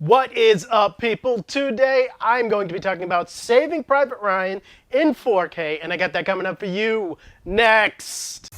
What is up, people? Today I'm going to be talking about Saving Private Ryan in 4K, and I got that coming up for you next.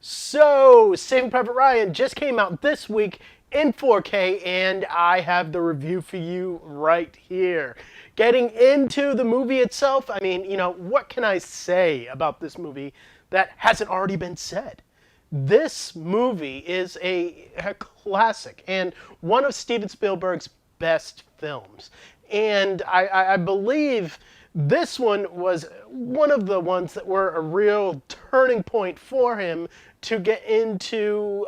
So, Saving Private Ryan just came out this week in 4K, and I have the review for you right here. Getting into the movie itself, I mean, what can I say about this movie that hasn't already been said? This movie is a classic and one of Steven Spielberg's best films. And I believe this one was one of the ones that were a real turning point for him to get into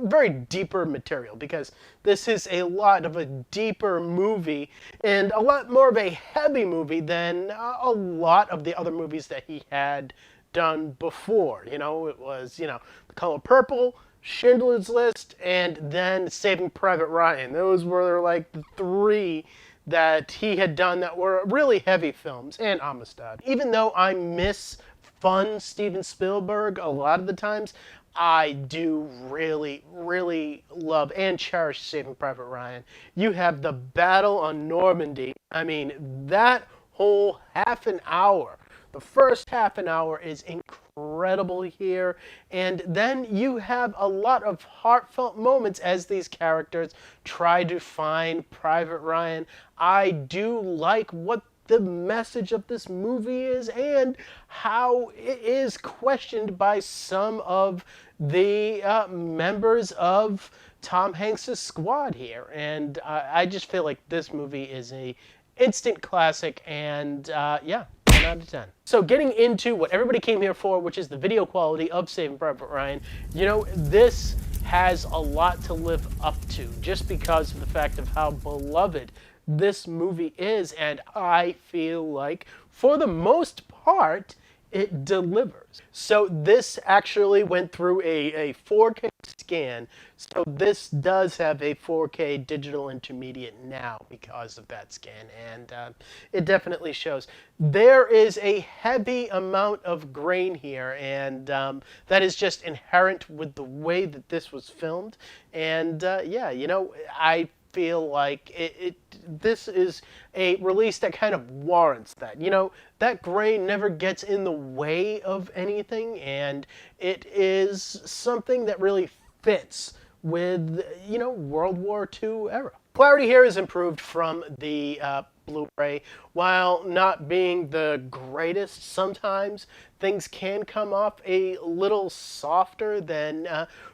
very deeper material, because this is a lot of a deeper movie and a lot more of a heavy movie than a lot of the other movies that he had done before. It was, The Color Purple, Schindler's List, and then Saving Private Ryan. Those were like the three that he had done that were really heavy films, and Amistad. Even though I miss fun Steven Spielberg a lot of the times, I do really, really love and cherish Saving Private Ryan. You have the Battle on Normandy. I mean, that whole half an hour, the first half an hour is incredible here, and then you have a lot of heartfelt moments as these characters try to find Private Ryan. I do like what the message of this movie is and how it is questioned by some of the members of Tom Hanks' squad here. And I just feel like this movie is a instant classic, and yeah, 10 out of 10. So getting into what everybody came here for, which is the video quality of Saving Private Ryan, this has a lot to live up to just because of the fact of how beloved this movie is, and I feel like for the most part it delivers. So this actually went through a 4K scan, so this does have a 4K digital intermediate now because of that scan, and it definitely shows. There is a heavy amount of grain here, and that is just inherent with the way that this was filmed, and yeah, I feel like this is a release that kind of warrants that. That grain never gets in the way of anything, and it is something that really fits with, World War II era. Clarity here is improved from the Blu-ray. While not being the greatest, sometimes things can come off a little softer than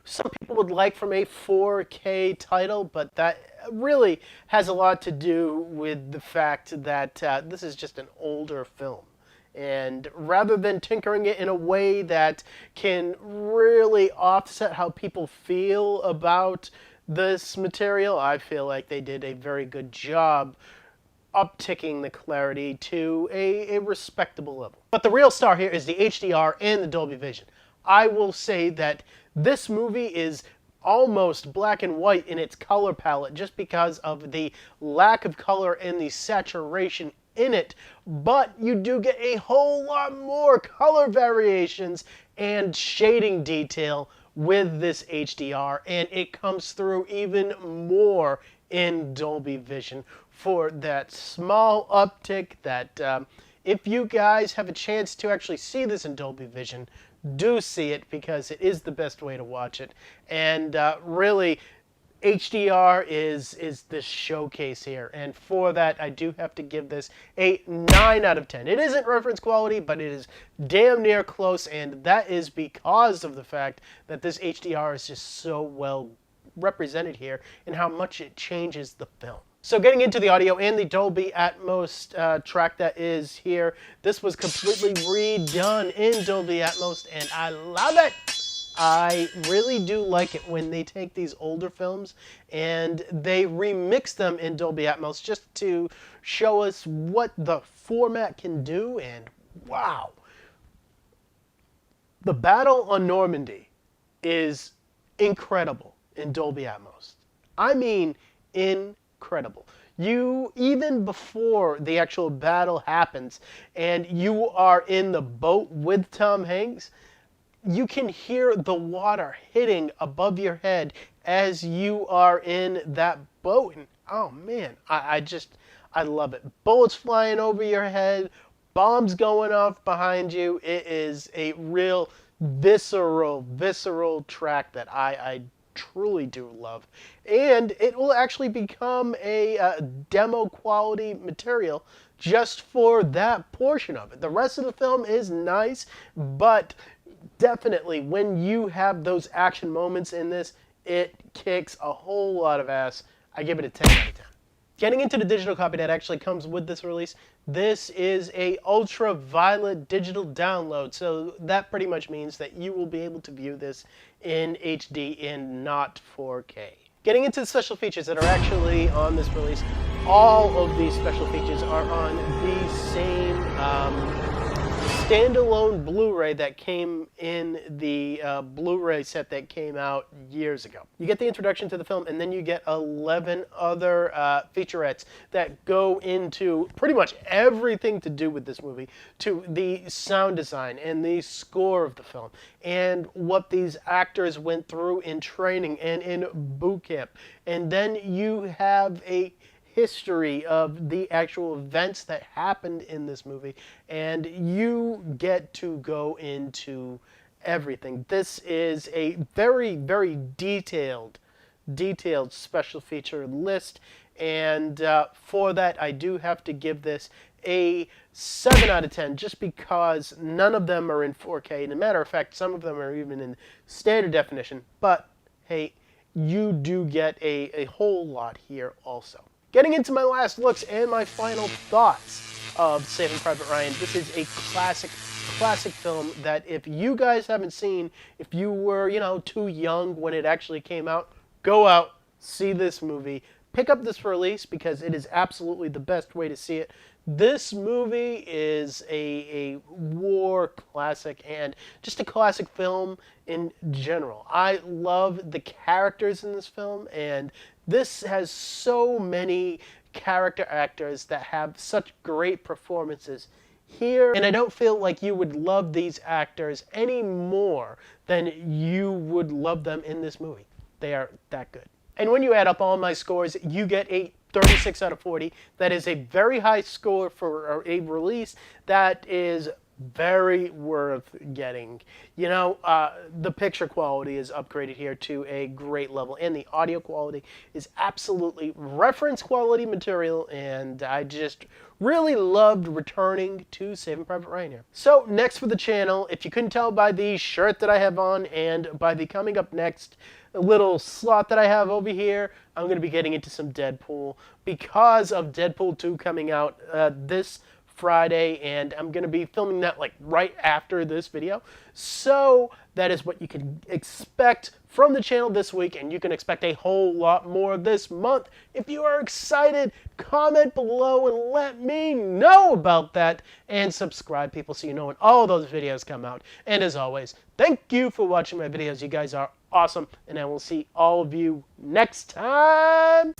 some people would like from a 4K title, but that really has a lot to do with the fact that this is just an older film. And rather than tinkering it in a way that can really offset how people feel about this material, I feel like they did a very good job upticking the clarity to a respectable level. But the real star here is the HDR and the Dolby Vision. I will say that this movie is almost black and white in its color palette just because of the lack of color and the saturation in it, but you do get a whole lot more color variations and shading detail with this HDR, and it comes through even more in Dolby Vision for that small uptick that if you guys have a chance to actually see this in Dolby Vision, do see it, because it is the best way to watch it. And really, HDR is the showcase here, and for that I do have to give this a 9 out of 10. It isn't reference quality, but it is damn near close, and that is because of the fact that this HDR is just so well represented here and how much it changes the film. So getting into the audio and the Dolby Atmos track that is here, this was completely redone in Dolby Atmos, and I love it! I really do like it when they take these older films and they remix them in Dolby Atmos just to show us what the format can do, and wow. The Battle on Normandy is incredible in Dolby Atmos. I mean, incredible. You, even before the actual battle happens and you are in the boat with Tom Hanks, you can hear the water hitting above your head as you are in that boat. And oh man, I love it. Bullets flying over your head, bombs going off behind you. It is a real visceral track that I truly do love. And it will actually become a demo quality material just for that portion of it. The rest of the film is nice, but definitely when you have those action moments in this, it kicks a whole lot of ass. I give it a 10 out of 10. Getting into the digital copy that actually comes with this release, this is a ultraviolet digital download, so that pretty much means that you will be able to view this in HD and not 4K. Getting into the special features that are actually on this release, all of these special features are on the same standalone Blu-ray that came in the Blu-ray set that came out years ago. You get the introduction to the film, and then you get 11 other featurettes that go into pretty much everything to do with this movie, to the sound design and the score of the film, and what these actors went through in training and in boot camp. And then you have a history of the actual events that happened in this movie, and you get to go into everything. This is a very detailed special feature list, and for that I do have to give this a 7 out of 10 just because none of them are in 4K. And as a matter of fact, some of them are even in standard definition, but hey, you do get a whole lot here also. Getting into my last looks and my final thoughts of Saving Private Ryan, this is a classic film that if you guys haven't seen, if you were, too young when it actually came out, go out, see this movie. Pick up this release because it is absolutely the best way to see it. This movie is a war classic and just a classic film in general. I love the characters in this film, and this has so many character actors that have such great performances here, and I don't feel like you would love these actors any more than you would love them in this movie. They are that good. And when you add up all my scores, you get a 36 out of 40. That is a very high score for a release that is very worth getting. The picture quality is upgraded here to a great level, and the audio quality is absolutely reference quality material, and I just really loved returning to Saving Private Ryan here. So next for the channel, if you couldn't tell by the shirt that I have on and by the coming up next little slot that I have over here, I'm going to be getting into some Deadpool because of Deadpool 2 coming out this Friday, and I'm going to be filming that like right after this video. So that is what you can expect from the channel this week, and you can expect a whole lot more this month. If you are excited, comment below and let me know about that, and subscribe, people, so you know when all those videos come out. And as always, thank you for watching my videos. You guys are awesome, and I will see all of you next time.